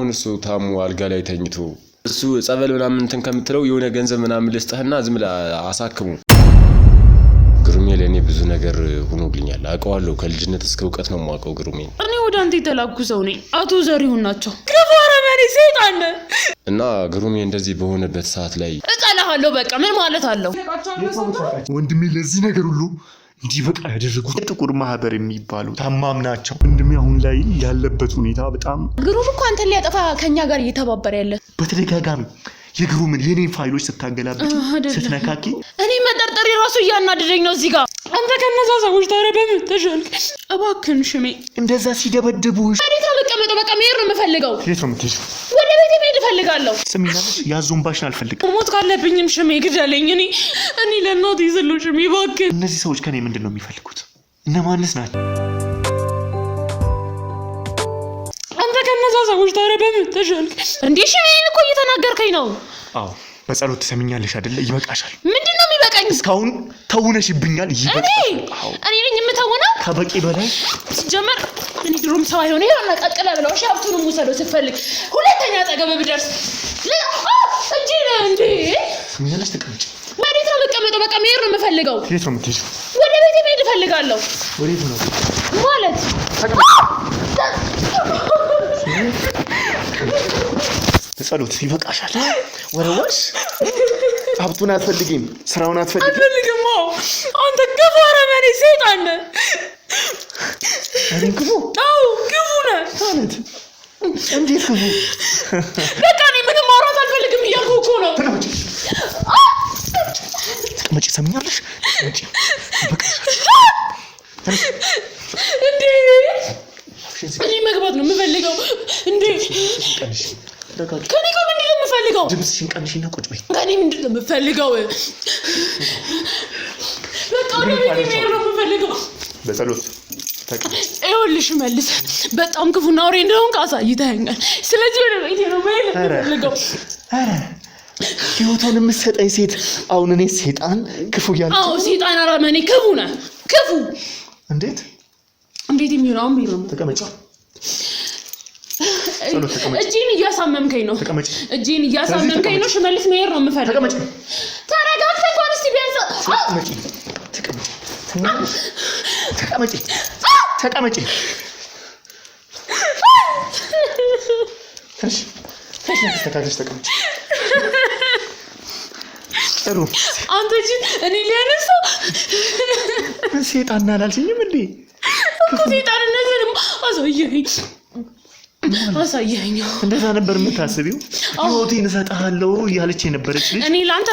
አሁን እሱ ታሙ አልጋ ላይ ተኝቶ እሱ ጸበል ምናምን እንትን ከምትለው የሆነ ገንዘብ ምናምን ልስጥህና ዝም ብለህ አሳክሙ ግሩሜ ለኔ ብዙ ነገር ሆኖልኛል አውቀዋለሁ ከልጅነት እስከ እውቀት ነው የማውቀው ግሩሜ እኔ ወደ አንተ የተላኩ ሰው ነኝ አቶ ዘሪሁን ናቸው ከፋራ ማሪ ሰይጣን እና ግሩሜ እንደዚህ በሆነበት ሰዓት ላይ እጣላሃለሁ በቃ ምን ማለት አለው ወንድሜ ለዚህ ነገር ሁሉ እንዲህ በቃ ያደረጉት ጥቁር ማህበር የሚባሉ ታማም ናቸው ወንድሜ አሁን ላይ ያለበት ሁኔታ በጣም ግሩም እኮ አንተ ሊያጠፋ ከኛ ጋር እየተባበረ ያለ በተደጋጋሚ የግሩምን የኔን ፋይሎች ስታገላብጥ ስትነካኪ እኔ መጠርጠሪ ራሱ እያናደደኝ ነው እዚህ ጋር አንተ ከነዛ ሰዎች ታረበም ተሻልክ እባክህን ሽሜ እንደዛ ሲደበድቡሽ አሪታ መቀመጠው በቃ መሄድ ነው የምፈልገው የት ነው የምትሄጂው ወደ ቤቴ መሄድ እፈልጋለሁ ስሚኛለሽ ያዞንባሽን አልፈልግም ሞት ካለብኝም ሽሜ ግደለኝ እኔ ለእናቴ ይዘለው ሽሜ እባክህ እነዚህ ሰዎች ከኔ ምንድነው የሚፈልጉት እነማንስ ናቸው አንተ ከነዛ ሰዎች ታረበም ተሻልክ እንዴ ሽሜ እኮ እየተናገርከኝ ነው አዎ በጸሎት ትሰሚኛለሽ አይደለ ይበቃሻል ምንድነው የሚበቃኝ እስካሁን ተውነሽብኛል ይበቃሻል እኔ ነኝ የምተውነው ከበቂ በላይ ጀመር እኔ ድሮም ሰው አይሆነ ይሆነ ቀጥላ ብለው ሻፍቱን ሙሰለው ሲፈልግ ሁለተኛ አጠገብ ብደርስ እንጂ እንዴ ስሚኛለሽ ተቀመጪ ወዴት ነው የምቀመጠው በቃ መሄድ ነው የምፈልገው የት ነው የምትሄጂው ወደ ቤቴ መሄድ እፈልጋለሁ ወዴት ነው ማለት ጸሎት ይበቃሻል ወረወሽ ሀብቱን አትፈልጊም ስራውን አትፈልጊም አንተ ገፋራ ማሪ ሰይጣን እኔ ግቡ አው ግቡ ነህ ማለት እንዴት ግቡ በቃ እኔ ምንም ማውራት አልፈልግም እያልኩ እኮ ነው ተቀመጪ ሰምኛለሽ ተቀመጪ ይበቃሻል እንዴ እኔ መግባት ነው የምፈልገው እንዴ ከኔ ጋር ምንድን ነው የምፈልገው ድምፅሽን ቀንሽና ቁጭ በይ ከኔ ምንድን ነው የምፈልገው በቃ ወደ ቤቴ መሄድ ነው የምፈልገው በጸሎት ተቀመጪ ይኸውልሽ መልስ በጣም ክፉና አውሬ እንደሆንክ አሳይተኸኛል ስለዚህ ወደ ቤቴ ነው መሄድ የምፈልገው ኧረ ህይወቷን የምትሰጠኝ ሴት አሁን እኔ ሰይጣን ክፉ ያልኩ አዎ ሰይጣን አረመኔ ክፉ ነህ ክፉ እንዴት የሚሆነው ቢሮ ተቀመጪ እጄን እያሳመምከኝ ነው ተቀመጪ እጄን እያሳመምከኝ ነው ሽመልስ መሄድ ነው የምፈልገው ተቀመጪ ተረጋግተህ እንኳን እስቲ ቢያንስ ተቀመጪ ተስተካክለሽ ተቀመጪ ጥሩ አንተ እጂ እኔ ሊያነሳው ሰይጣን አላልሽኝም እንዴ እኮ ሰይጣንነትንም አሳየኸኝ እንደዛ ነበር የምታስቢው ህይወቴን እሰጥሃለሁ እያለች የነበረች ልጅ እኔ ላንተ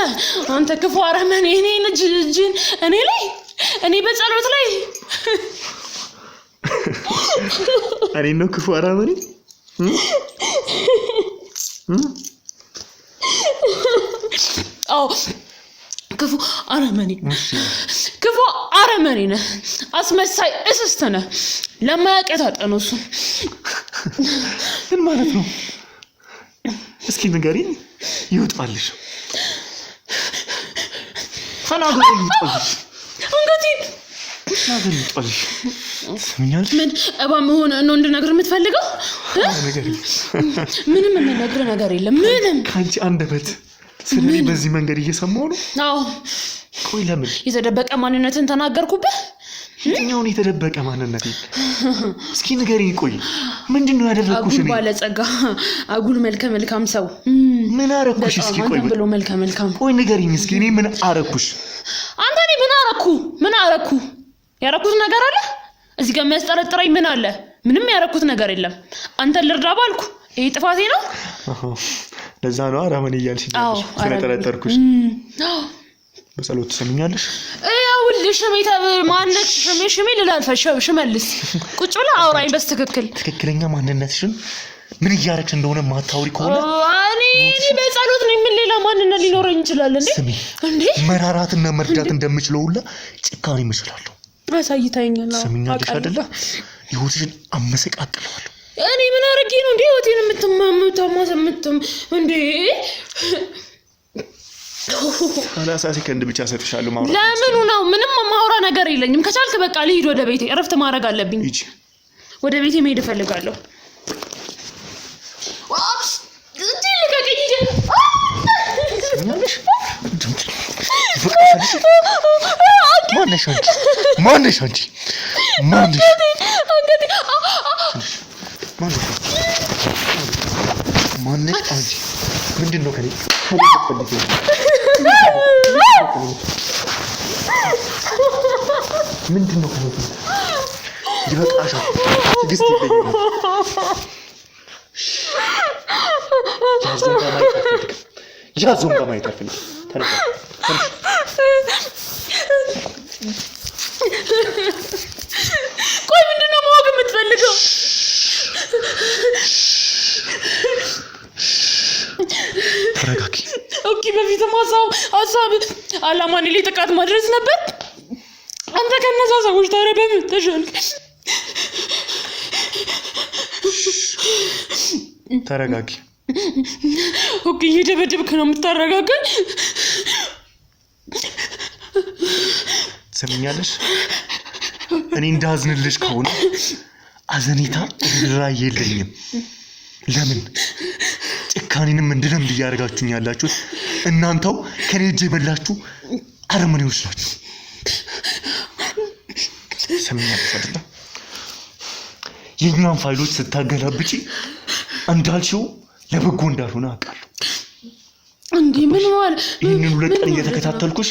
አንተ ክፉ አረመኔ እኔ ልጅን እኔ ላይ እኔ በጸሎት ላይ እኔ ነው ክፉ አረመኔ አዎ ክፉ አረመኔ ነህ አስመሳይ እስስት ነህ ለማያውቀት አጠነሱ ምን ማለት ነው እስኪ ንገሪኝ ይወጣልሽ ፈናጎ ይወጣልሽ እንግዲህ ይወጣልሽ ስሚኛለሽ ምን እባ መሆን ነው እንድነግር የምትፈልገው ምንም የምነግርህ ነገር የለም ምንም ካንቺ አንደበት ስለኔ በዚህ መንገድ እየሰማው ነው አዎ ቆይ ለምን የተደበቀ ማንነትን ተናገርኩብህ የትኛውን የተደበቀ ማንነት እስኪ ንገሪኝ ቆይ ምንድነው ያደረኩሽ እኔ አጉል ባለጸጋ አጉል መልካም ሰው ምን አረኩሽ እስኪ ቆይ ብሎ መልካም ቆይ ንገሪኝ እስኪ እኔ ምን አረኩሽ አንተ እኔ ምን አረኩ ያረኩት ነገር አለ እዚህ ጋር የሚያስጠረጥረኝ ምን አለ ምንም ያረኩት ነገር የለም አንተ ልርዳ ባልኩ ይሄ ጥፋቴ ነው ለዛ ነው አራመን እያልሽኝ ስለተጠረጠርኩሽ በጸሎት ትሰሚኛለሽ ይኸውልሽ ሽሜታ ማንነት ሽሜ ልላልፈሽ ሽመልስ ቁጭ ብለህ አውራኝ በስትክክል ትክክለኛ ማንነትሽን ምን እያረክሽ እንደሆነ ማታውሪ ከሆነ እኔ በጸሎት ነው ምን ሌላ ማንነት ሊኖረኝ ይችላል እንዴ መራራትና መርዳት እንደምችለው ሁላ ጭካኔ እችላለሁ አሳይታኛል ሰሚኛለሽ አይደለ ህይወትሽን አመሰቃቅለዋለሁ እኔ ምን አርጌ ነው እንዴ ህይወቴን የምትማመታማሰምትም እንዴ 30 ሰከንድ ብቻ ሰጥሻለሁ ማውራት ለምን ነው ምንም ማውራ ነገር የለኝም ከቻልክ በቃ ልሂድ ወደ ቤቴ እረፍት ማድረግ አለብኝ እጂ ወደ ቤቴ መሄድ እፈልጋለሁ ማነሽ አንቺ? ማነሽ አንቺ? ማነሽ? ማነሽ አንቺ? ምንድን ነው ከኔ ምንድን ነው ከኔ ይበቃሻል። ትዕግስት የለኝም። ያዞን በማየት አልፈልግም። ቆይ ምንድን ነው ማወቅ የምትፈልገው? ተረጋጊ። ኦኬ በፊትም ሀሳብ አላማ እኔ ላይ ጥቃት ማድረስ ነበር። አንተ ከነዛ ሰዎች ታዲያ በምን ተሻልክ? ተረጋጊ። ኦኬ እየደበደብክ ነው የምታረጋጋኝ? ትሰሚኛለሽ? እኔ እንዳዝንልሽ ከሆነ አዘኔታ ራይ የለኝም። ለምን ጭካኔንም እንድለም እያደረጋችሁኝ ያላችሁት እናንተው ከኔ እጅ የበላችሁ አረመኔዎች ናችሁ። ትሰሚኛለሽ አይደል? የእኛን ፋይሎች ስታገላብጪ እንዳልሽው ለበጎ እንዳልሆነ አውቃለሁ። እንዴ ምን ማለት? ይህንን 2 ቀን እየተከታተልኩሽ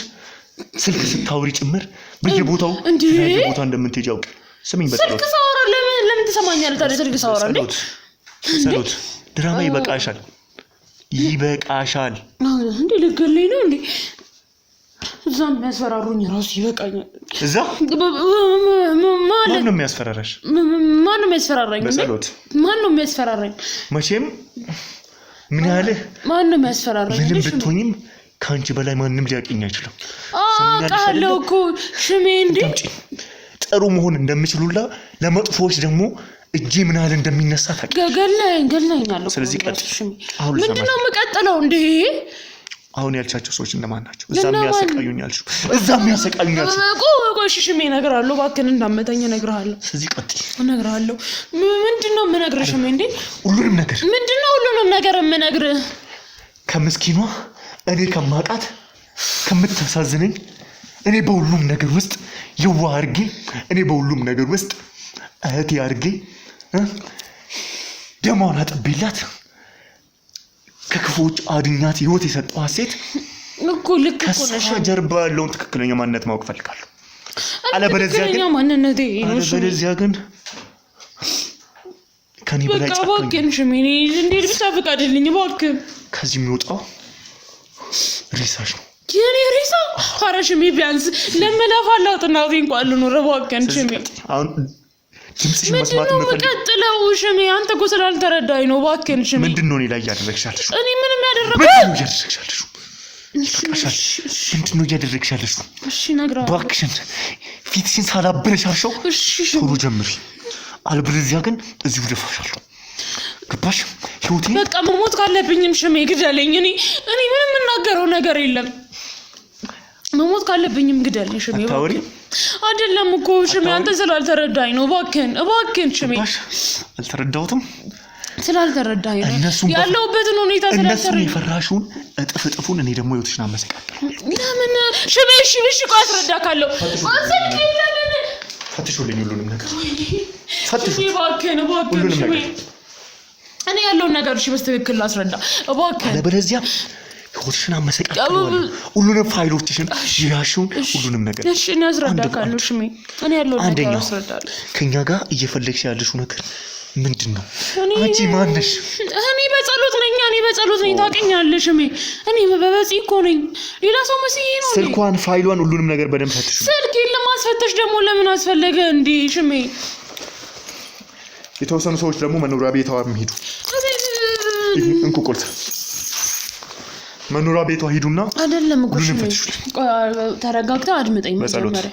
ስልክ ስታወሪ ጭምር በየቦታው እንደምትሄጂ አውቃለሁ። ስሚኝ በጸሎት ስልክ ሳወራ ለምን ትሰማኛለህ ታዲያ? ስልክ ሳወራ ጸሎት ድራማ ይበቃሻል። እንዴ ልገለኝ ነው እንዴ? እዛም የሚያስፈራሩኝ ራሱ ይበቃኛል። እዛ ማን ነው የሚያስፈራራሽ? ማን ነው የሚያስፈራራኝ? በጸሎት ማን ነው የሚያስፈራራኝ? መቼም ምን ያህል ማን ነው የሚያስፈራራኝ? ምንም ብትሆኝም ከአንቺ በላይ ማንም ሊያውቅኝ አይችልም። አውቃለሁ እኮ ሽሜ። እንዴ ጥሩ መሆን እንደምችሉላ ለመጥፎዎች ደግሞ እጄ ምን ያህል እንደሚነሳ ታውቂያለሽ። ገለኛለሁ። ስለዚህ ቀጥል። ምንድነው የምቀጥለው? እንዴ አሁን ያልቻቸው ሰዎች እነማን ናቸው? እዛም ያሰቃዩኛልሽ። ቆይ ሽሜ እነግርሃለሁ። እባክህን እንዳመተኝ እነግርሃለሁ። ስለዚህ ቀጥል። እነግርሃለሁ። ምንድነው የምነግርህ ሽሜ? እንዴ ሁሉንም ነገር። ምንድነው ሁሉንም ነገር የምነግርህ? ከምስኪኗ እኔ ከማውቃት ከምታሳዝነኝ እኔ በሁሉም ነገር ውስጥ የዋህ አድርጌ እኔ በሁሉም ነገር ውስጥ እህቴ አድርጌ ደሟን አጥቤላት ከክፉዎች አድኛት ህይወት የሰጠኋት ሴት እኮ ልክ እኮ ነሽ። ከሷ ጀርባ ያለውን ትክክለኛ ማንነት ማወቅ ፈልጋለሁ። አለበለዚያ ግን ከኔ በላይ በቃ እባክህን ሽሜ እንዴት ብቻ ፍቃድልኝ እባክህን። ከዚህ የሚወጣው ሬሳሽ ነው። የኔ ሬሳ? ኧረ ሽሜ ቢያንስ ለመላፋላት እናቴ እንኳን ልኖር እባክህን ሽሜ። አሁን ድምፅሽን መስማት ነው የምቀጥለው ሽሜ። አንተ እኮ ስላልተረዳኸኝ ነው እባክህን ሽሜ። ምንድነው እኔ ላይ እያደረግሻለሽ? እኔ ምንም ያደረግኩት ምንድነው እያደረግሻለሽ? እሺ እነግርሃለሁ። እባክሽን ፊትሽን ሳላበለሻሸው ቶሎ ጀምሪ፣ አለበለዚያ ግን እዚሁ ደፋሻለሁ። ገባሽ? ህይወቴ በቃ መሞት ካለብኝም ሽሜ ግደለኝ። እኔ ምንም የምናገረው ነገር የለም። መሞት ካለብኝም ግደለኝ ሽሜ። አታወሪ አይደለም እኮ ሽሜ፣ አንተ ስላልተረዳኸኝ ነው። እባክህን ሽሜ። አልተረዳሁትም። ስላልተረዳኸኝ ነው ያለሁበትን ሁኔታ ስላልተረዳኸኝ። የፈራሽውን እጥፉን እኔ ደግሞ ህይወትሽን አመሰቃቀላለሁ። ለምን ሽሜ? እሺ ቆይ አስረዳካለሁ። ፈትሹልኝ ሁሉንም ነገር ፈትሹ። እባክህን ሽሜ፣ እኔ ያለውን ነገር እሺ በስትክክል ላስረዳ እባክህን። አለበለዚያ ህይወትሽን አመሰቃቀላለሁ። ሁሉንም ፋይሎችሽን ያሽውን ሁሉንም ነገር እሺ እኔ አስረዳካለሁ ሽሜ። እኔ ያለውን ነገር አስረዳለሁ። ከኛ ጋር እየፈለግሽ ያለሽው ነገር ምንድነው? አንቺ ማን ነሽ? እኔ በጸሎት ነኝ ታውቂኛለሽ ሽሜ። እኔ በበጽ እኮ ነኝ። ሌላ ሰው መስዬ ነው። ስልኳን፣ ፋይሏን፣ ሁሉንም ነገር በደንብ ፈትሹ። ስልኬን ለማስፈተሽ ደግሞ ለምን አስፈለገ እንዴ ሽሜ? የተወሰኑ ሰዎች ደግሞ መኖሪያ ቤቷ ሄዱ። እንኩ ቁልፍ መኖሪያ ቤቷ ሄዱና አይደለም እኮ ሽሜ። ተረጋግተህ አድምጠኝ መጀመሪያ።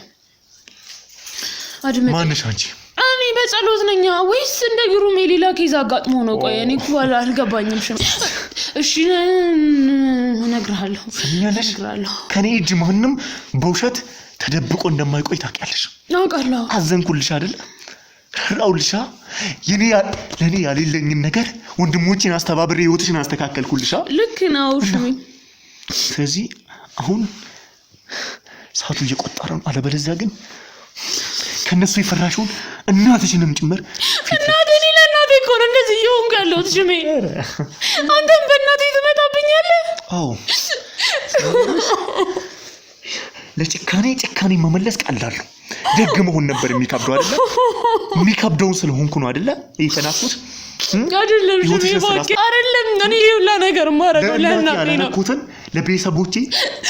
ማንሽ አንቺ? እኔ በጸሎት ነኝ ወይስ እንደ ግሩሜ ሌላ ኬዝ አጋጥሞ ነው? ቆይ እኔ እኮ አልገባኝም ሽሜ። እሺ እነግርሃለሁ። ከኔ እጅ ማንም በውሸት ተደብቆ እንደማይቆይ ታውቂያለሽ። አውቃለሁ። አዘንኩልሽ አይደል? ራውልሻ ለኔ ያለኝን ነገር ወንድሞቼን አስተባብሬ ህይወትሽን አስተካከልኩልሻ። ልክ ነው ሽሜ። ስለዚህ አሁን ሰዓቱ እየቆጠረ ነው። አለበለዚያ ግን ከነሱ የፈራሽውን እናትሽንም ጭምር እናቴ ለእናቴ እኮ ነው እንደዚህ እየሆንኩ ያለሁት ሽሜ። አንተም በእናቴ ትመጣብኛለህ? አዎ ለጭካኔ መመለስ ቀላል ነው። ደግ መሆን ነበር የሚከብደው አይደለ? የሚከብደውን ስለሆንኩ ነው አይደለ የተናኩት? አይደለም ሽሜ ባክ አይደለም። እኔ ይውላ ነገር ማረጋው ለእናቴ ነው። ለቤተሰቦቼ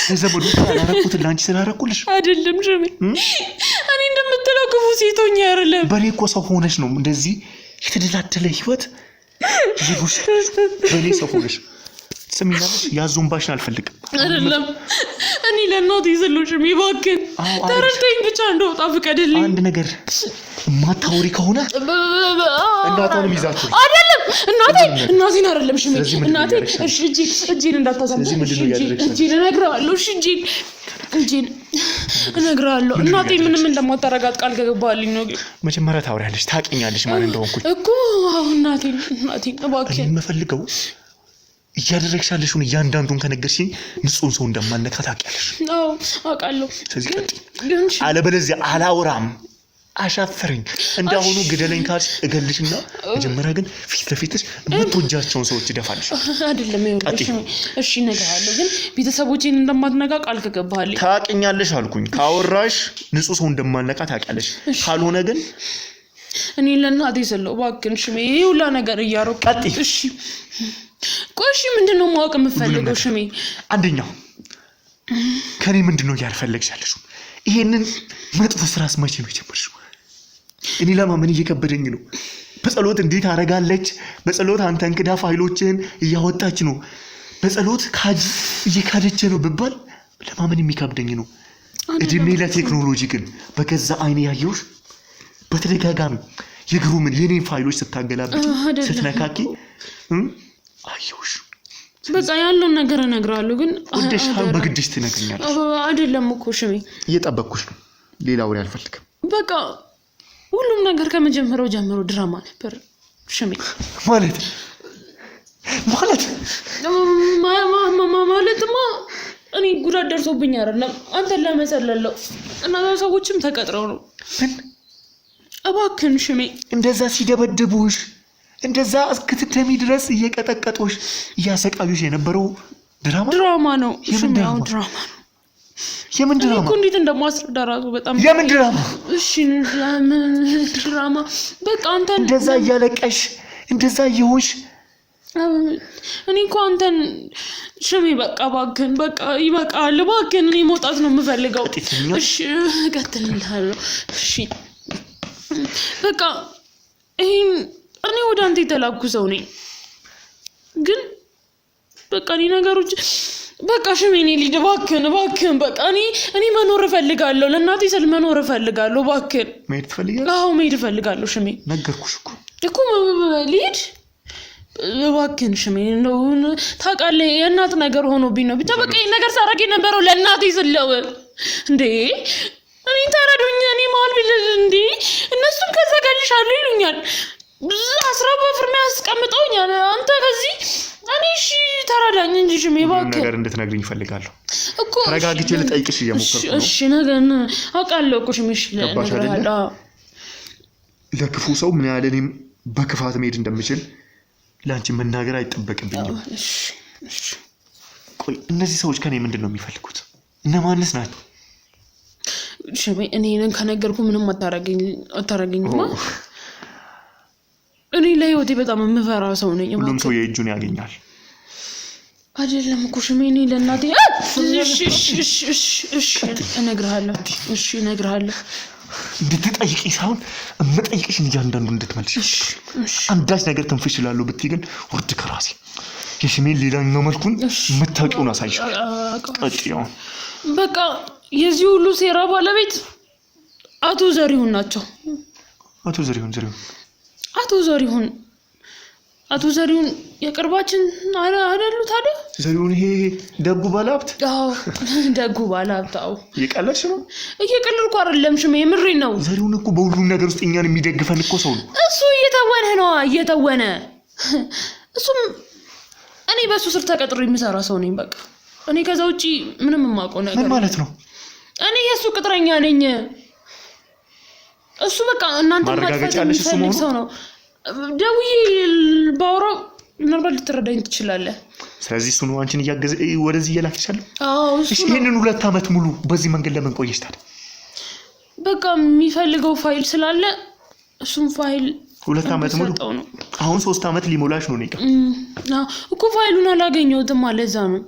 ለዘመዶቼ ያላረኩትን ላንቺ ስላረኩልሽ አይደለም ሽሜ። እኔ እንደምትለው ክፉ ሴቶኛ አይደለም። በኔ እኮ ሰው ሆነሽ ነው እንደዚህ የተደላደለ ህይወት ይሉሽ። በኔ ሰው ሆነሽ ስሚናለሽ ያዞምባሽን አልፈልግም። አይደለም እኔ ለእናቴ ስልሽ ይባክን ተረድተኝ ብቻ እንደወጣ ፍቀድልኝ። አንድ ነገር ማታወሪ ከሆነ እናቷንም ይዛችሁ አይደለም እናቴን አይደለም ሽሜ እናቴ እሺ እጄን እንዳታሳምጥ እጄን እነግርሃለሁ። እሺ እጄን እነግርሃለሁ። እናቴ ምንም እንደማታረጋት ቃል ገባልኝ ነው። መጀመሪያ ታወሪያለሽ ታውቂኛለሽ ማን እንደሆንኩኝ እኮ እናቴን እባክህ የምፈልገው እያደረግሻለሽውን እያንዳንዱን ከነገርሽኝ ንጹህ ሰው እንደማነካ ታውቂያለሽ። አዎ አውቃለሁ። ስለዚህ ቀጥይ። አለበለዚያ አላወራም። አሻፈረኝ። እንዳሁኑ ግደለኝ ካልሽ እገልሽና መጀመሪያ ግን ፊት ለፊትሽ የምትወጃቸውን ሰዎች ይደፋልሽ። አይደለም ይኸውልሽ እሺ እነግርሃለሁ፣ ግን ቤተሰቦቼን እንደማትነካ ቃል ከገባህልኝ ታውቂኛለሽ አልኩኝ። ካወራሽ ንጹህ ሰው እንደማነካ ታውቂያለሽ። ካልሆነ ግን እኔ ለእናቴ ስለው እባክህን ሽሜ ይሄ ሁላ ነገር እያረኩ እሺ ቆይ እሺ ምንድነው ማወቅ የምፈልገው ሽሜ? አንደኛው ከኔ ምንድነው ያልፈለግሻለሽ? ይሄንን መጥፎ ስራስ መቼ ነው የጀመርሽው? እኔ ለማመን እየከበደኝ ነው። በጸሎት እንዴት አረጋለች? በጸሎት አንተን ክዳ ፋይሎችን እያወጣች ነው። በጸሎት ካጅ እየካደች ነው ብባል ለማመን የሚከብደኝ ነው። እድሜ ለቴክኖሎጂ ግን በገዛ አይኔ ያየሁሽ በተደጋጋሚ የግሩምን የኔን ፋይሎች ስታገላብጥ ስትነካኪ አየሁሽ። በቃ ያለውን ነገር እነግርሃለሁ፣ ግን ወደሻው በግድሽ ትነግሪኛለሽ። አይደለም እኮ ሽሜ እየጠበቅኩሽ ነው። ሌላ ወሬ አልፈልግም። በቃ ሁሉም ነገር ከመጀመሪያው ጀምሮ ድራማ ነበር ሽሜ። ማለትማ እኔ ጉዳት ደርሶብኝ አይደለም አንተን ለመሰለለው እና ሰዎችም ተቀጥረው ነው። እባክህን ሽሜ እንደዛ ሲደበድቡሽ እንደዛ እስክትደሚ ድረስ እየቀጠቀጦሽ እያሰቃዩሽ የነበረው ድራማ ነው። ሽሜው ድራማ ነው። የምን ድራማ? እኮ እንዴት እንደማስረዳ ራሱ በጣም የምን ድራማ? እሺ ድራማ በቃ አንተ እንደዛ እያለቀሽ እንደዛ እየሆንሽ እኔ እኮ አንተን ሽሜ በቃ እባክህን በቃ ይበቃል። እባክህን እኔ መውጣት ነው የምፈልገው። እሺ እቀጥልልሃለሁ። እሺ በቃ ይሄን እኔ ወደ አንተ የተላኩ ሰው ነኝ፣ ግን በቃ እኔ ነገሮች በቃ ሽሜ እኔ ልጅ እባክህን በቃ እኔ መኖር እፈልጋለሁ። ለእናቴ ስል መኖር እፈልጋለሁ። እባክህን መሄድ ትፈልጋለህ? አዎ መሄድ እፈልጋለሁ ሽሜ። ነገርኩሽ እኮ ልሂድ። እባክህን ሽሜ ነው ታውቃለህ፣ የእናት ነገር ሆኖብኝ ነው። ብቻ በቃ ይሄን ነገር ሳረግ የነበረው ለእናቴ ስለው እንዴ እኔ ተረዱኝ። እኔ መሀል ቢልል እንዴ እነሱም ከዛ ገልሻለሁ ይሉኛል። አስራ በፍርሚያ አስቀምጠውኛል። አንተ ከዚህ እኔ እሺ ተረዳኝ እንጂ ሽሜ እባክህ ነገር እንድትነግሪኝ እፈልጋለሁ እኮ። ተረጋግቼ ልጠይቅሽ እየሞከርኩ ነው። እሺ ነገር አውቃለሁ እኮ ሽሜ። እሺ እነግርሃለሁ። ለክፉ ሰው ምን ያህል እኔም በክፋት መሄድ እንደምችል ለአንቺ መናገር አይጠበቅብኝም። እሺ ቆይ እነዚህ ሰዎች ከኔ ምንድን ነው የሚፈልጉት? እነማንስ ናቸው? ሽሜ እኔ ከነገርኩ ምንም አታረገኝማ። እኔ ለህይወቴ በጣም የምፈራ ሰው ነኝ። ሁሉም ሰው የእጁን ያገኛል አይደለም እኮ ሽሜ። እኔ ለእናቴ እሺ እነግርሃለሁ። እንድትጠይቂ ሳይሆን የምጠይቅሽን እያንዳንዱ እንድትመልሽ። አንዳች ነገር ትንፍሽ ይችላሉ ብትይ ግን ውርድ ከራሴ የሽሜን ሌላኛው መልኩን የምታውቂውን አሳይሻለሁ። ቀጥያው በቃ የዚህ ሁሉ ሴራ ባለቤት አቶ ዘሪሁን ናቸው። አቶ ዘሪሁን የቅርባችን አይደሉ ታዲያ? ዘሪሁን ይሄ ደጉ ባለሀብት? አዎ ደጉ ባለሀብት። አዎ እየቀለድሽ ነው? እየቀለድኩ አይደለም ሽሜ፣ የምሬን ነው። ዘሪሁን እኮ በሁሉም ነገር ውስጥ እኛን የሚደግፈን እኮ ሰው ነው። እሱ እየተወነ እሱም እኔ በሱ ስር ተቀጥሮ የሚሰራ ሰው ነኝ። በቃ እኔ ከዛ ውጪ ምንም የማውቀው ነገር ምን ማለት ነው? እኔ የሱ ቅጥረኛ ነኝ። እሱ በቃ እናንተ ማረጋገጫለሽ እሱ ሰው ነው። ደውዬ ባወራው ምናልባት ልትረዳኝ ትችላለህ። ስለዚህ እሱ ነው አንቺን እያገዘ ወደዚህ እየላክሻለሁ። አዎ እሱ ነው። ይሄንን 2 ዓመት ሙሉ በዚህ መንገድ ለምን ቆየሽ ታዲያ? በቃ የሚፈልገው ፋይል ስላለ እሱም ፋይል 2 ዓመት ሙሉ አሁን 3 ዓመት ሊሞላሽ ነው ነኝ እኮ ፋይሉን አላገኘሁትም ማለት ነው።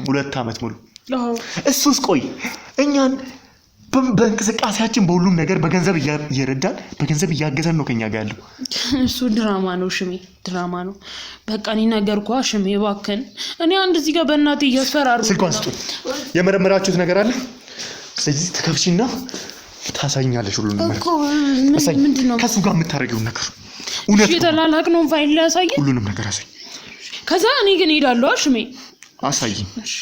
2 ዓመት ሙሉ እሱስ ቆይ እኛን በእንቅስቃሴያችን በሁሉም ነገር በገንዘብ እየረዳን በገንዘብ እያገዘን ነው ከኛ ጋር ያለው። እሱ ድራማ ነው ሽሜ፣ ድራማ ነው። በቃ እኔ ነገርኩህ ሽሜ እባክህን። እኔ አንድ እዚህ ጋር በእናትህ እያስፈራሩ ስልኳን ስጡኝ። የመረመራችሁት ነገር አለ? ስለዚህ ተከፍሺና ታሳኛለሽ ሁሉንም ነገር እኮ ምንድነው ከሱ ጋር የምታረጊው ነገር እሺ የተላላክነው ፋይል ላይ ያሳየኝ ሁሉንም ነገር አሳይ። ከዛ እኔ ግን ሄዳለሁ ሽሜ። አሳይኝ። እሺ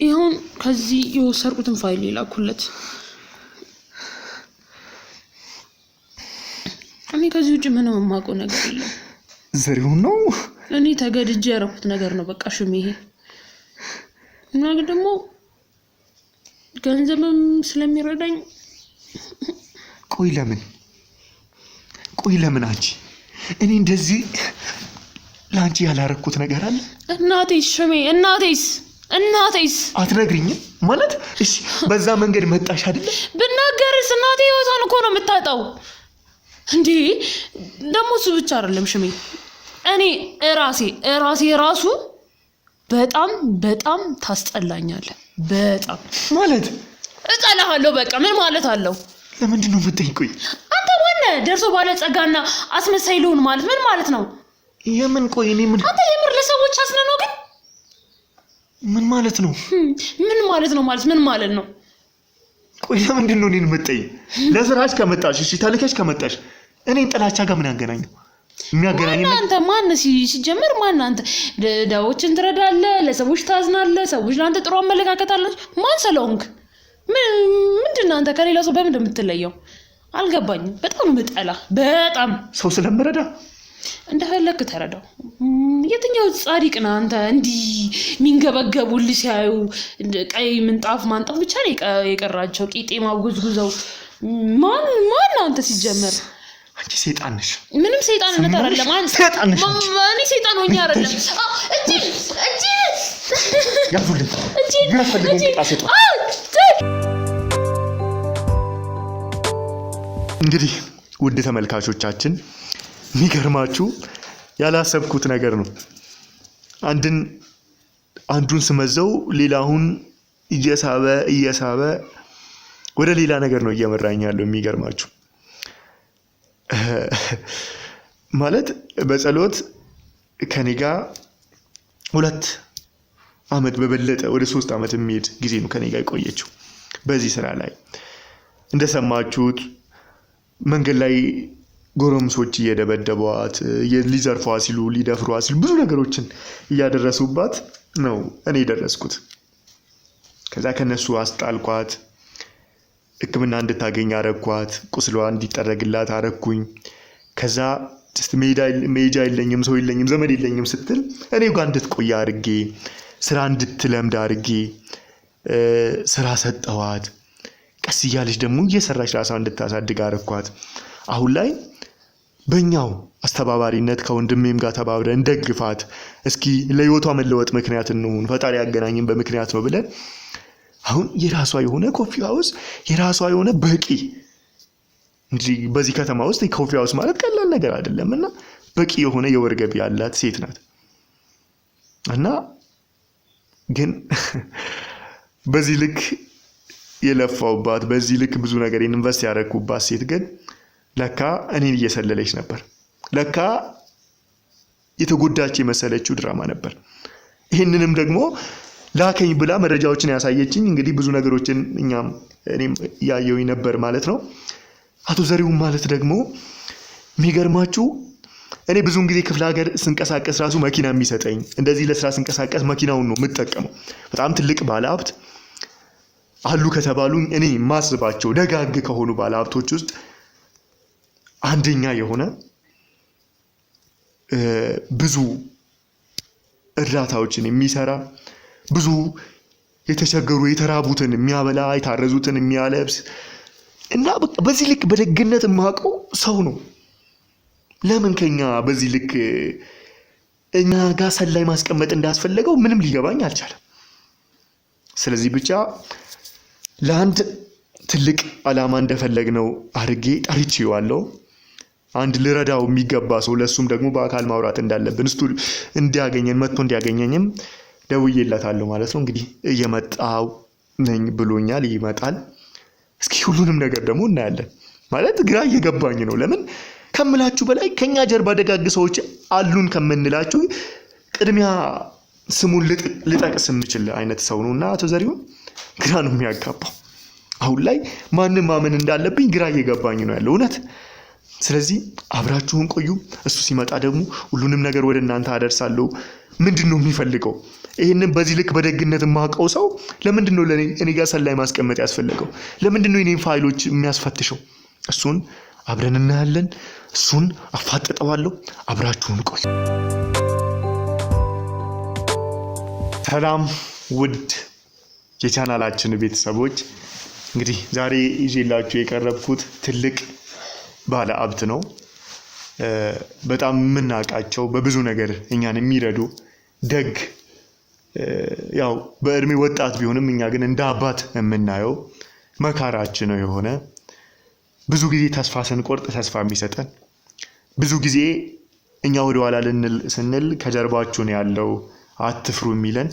ይሁን ከዚህ የወሰድኩትን ፋይል ይላኩለት። እኔ ከዚህ ውጭ ምንም የማውቀው ነገር የለም። ዘሪሁን ነው እኔ ተገድጄ ያደረኩት ነገር ነው በቃ ሽሜ። ይሄ እና ደግሞ ገንዘብም ስለሚረዳኝ ቆይ ለምን አንቺ እኔ እንደዚህ ላንቺ ያላረኩት ነገር አለ? እናቴስ ሽሜ እናቴስ አትነግሪኝም ማለት? እሺ በዛ መንገድ መጣሽ አይደል? ብናገርስ እናቴ ህይወቷን እኮ ነው የምታጣው እንዴ። ደግሞ እሱ ብቻ አይደለም ሽሜ፣ እኔ ራሴ ራሱ በጣም ታስጠላኛለህ። በጣም ማለት እጠላሃለሁ። በቃ ምን ማለት አለው? ለምንድን ነው የምትጠይቁኝ? አንተ ማነህ? ደርሶ ባለጸጋና አስመሳይ ልሁን ማለት ምን ማለት ነው? የምን ቆይ እኔ ምን አንተ የምር ለሰዎች አስነነው ግን ምን ማለት ነው? ምን ማለት ነው? ምን ማለት ነው? ቆይ ለምንድን ነው እኔን የምትጠይኝ? ለስራሽ ከመጣሽ እሺ ታልከሽ ከመጣሽ እኔን ጥላቻ ጋር ምን ያገናኘው? የሚያገናኘው አንተ ማን ሲጀመር ማን አንተ? ዳዎችን ትረዳለህ፣ ለሰዎች ታዝናለህ፣ ሰዎች ለአንተ ጥሩ አመለካከት አላቸው። ማን ስለሆንክ ምንድነው አንተ ከሌላ ሰው በምን እንደምትለየው አልገባኝም። በጣም ምጠላ በጣም ሰው ስለምረዳ እንደፈለክ ተረዳው። የትኛው ጻድቅ ነህ አንተ? እንዲህ ሚንገበገቡልህ ሲያዩ ቀይ ምንጣፍ ማንጣፍ ብቻ ነው የቀራቸው፣ ቂጤማ ጉዝጉዘው። ማን አንተ ሲጀመር? አንቺ ሰይጣን ነሽ። ምንም ሰይጣንነት አይደለም። አንተ ሰይጣን ነሽ። እኔ ሰይጣን ሆኜ አይደለም። እጂ ያዙልኝ ያፈልገው ጣሴቶ። እንግዲህ ውድ ተመልካቾቻችን የሚገርማችሁ ያላሰብኩት ነገር ነው። አንዱን ስመዘው ሌላውን እየሳበ ወደ ሌላ ነገር ነው እየመራኝ ያለው። የሚገርማችሁ ማለት በጸሎት ከኔ ጋር 2 ዓመት በበለጠ ወደ 3 ዓመት የሚሄድ ጊዜ ነው ከኔ ጋር የቆየችው። በዚህ ስራ ላይ እንደሰማችሁት መንገድ ላይ ጎረምሶች እየደበደቧት ሊዘርፏት ሲሉ ሊደፍሯት ሲሉ ብዙ ነገሮችን እያደረሱባት ነው እኔ ደረስኩት። ከዛ ከነሱ አስጣልኳት፣ ሕክምና እንድታገኝ አረኳት፣ ቁስሏ እንዲጠረግላት አረኩኝ። ከዛ መሄጃ የለኝም፣ ሰው የለኝም፣ ዘመድ የለኝም ስትል እኔ ጋር እንድትቆይ አድርጌ ስራ እንድትለምድ አድርጌ ስራ ሰጠዋት። ቀስ እያለች ደግሞ እየሰራች ራሷን እንድታሳድግ አረኳት። አሁን ላይ በእኛው አስተባባሪነት ከወንድሜም ጋር ተባብረን እንደግፋት፣ እስኪ ለህይወቷ መለወጥ ምክንያት እንሁን፣ ፈጣሪ ያገናኝን በምክንያት ነው ብለን አሁን የራሷ የሆነ ኮፊ ሃውስ፣ የራሷ የሆነ በቂ እንግዲህ በዚህ ከተማ ውስጥ ኮፊ ሃውስ ማለት ቀላል ነገር አይደለምና በቂ የሆነ የወር ገቢ ያላት ሴት ናት። እና ግን በዚህ ልክ የለፋውባት፣ በዚህ ልክ ብዙ ነገር ኢንቨስት ያደረኩባት ሴት ግን ለካ እኔን እየሰለለች ነበር። ለካ የተጎዳች የመሰለችው ድራማ ነበር። ይህንንም ደግሞ ላከኝ ብላ መረጃዎችን ያሳየችኝ እንግዲህ ብዙ ነገሮችን እኔም ያየውኝ ነበር ማለት ነው። አቶ ዘሪሁን ማለት ደግሞ የሚገርማችሁ እኔ ብዙውን ጊዜ ክፍለ ሀገር ስንቀሳቀስ ራሱ መኪና የሚሰጠኝ፣ እንደዚህ ለስራ ስንቀሳቀስ መኪናውን ነው የምጠቀመው። በጣም ትልቅ ባለሀብት አሉ ከተባሉ እኔ ማስባቸው ደጋግ ከሆኑ ባለሀብቶች ውስጥ አንደኛ የሆነ ብዙ እርዳታዎችን የሚሰራ ብዙ የተቸገሩ የተራቡትን የሚያበላ የታረዙትን የሚያለብስ እና በዚህ ልክ በደግነት የማውቀው ሰው ነው። ለምን ከኛ በዚህ ልክ እኛ ጋር ሰላይ ማስቀመጥ እንዳስፈለገው ምንም ሊገባኝ አልቻለም። ስለዚህ ብቻ ለአንድ ትልቅ ዓላማ እንደፈለግነው አድርጌ ጠርቼዋለሁ። አንድ ልረዳው የሚገባ ሰው ለሱም ደግሞ በአካል ማውራት እንዳለብን እስቱ እንዲያገኘን መጥቶ እንዲያገኘኝም ደውዬላታለሁ ማለት ነው። እንግዲህ እየመጣው ነኝ ብሎኛል፣ ይመጣል። እስኪ ሁሉንም ነገር ደግሞ እናያለን። ማለት ግራ እየገባኝ ነው። ለምን ከምላችሁ በላይ ከኛ ጀርባ ደጋግ ሰዎች አሉን ከምንላችሁ ቅድሚያ ስሙን ልጠቅስ የምችል አይነት ሰው ነውና አቶ ዘሪሁን ግራ ነው የሚያጋባው። አሁን ላይ ማንም ማመን እንዳለብኝ ግራ እየገባኝ ነው ያለው እውነት። ስለዚህ አብራችሁን ቆዩ። እሱ ሲመጣ ደግሞ ሁሉንም ነገር ወደ እናንተ አደርሳለሁ። ምንድነው የሚፈልገው? ይሄንን በዚህ ልክ በደግነት የማውቀው ሰው ለምንድነው እኔ ጋር ሰላይ ማስቀመጥ ያስፈልገው? ለምንድነው የኔን ፋይሎች የሚያስፈትሸው? እሱን አብረን እናያለን። እሱን አፋጥጠዋለሁ። አብራችሁን ቆዩ። ሰላም ውድ የቻናላችን ቤተሰቦች፣ እንግዲህ ዛሬ ይዤላችሁ የቀረብኩት ትልቅ ባለ ሀብት ነው። በጣም የምናውቃቸው በብዙ ነገር እኛን የሚረዱ ደግ፣ ያው በእድሜ ወጣት ቢሆንም እኛ ግን እንደ አባት የምናየው መካራችን ነው የሆነ ብዙ ጊዜ ተስፋ ስንቆርጥ ተስፋ የሚሰጠን ብዙ ጊዜ እኛ ወደ ኋላ ልንል ስንል ከጀርባችሁ ነው ያለው አትፍሩ የሚለን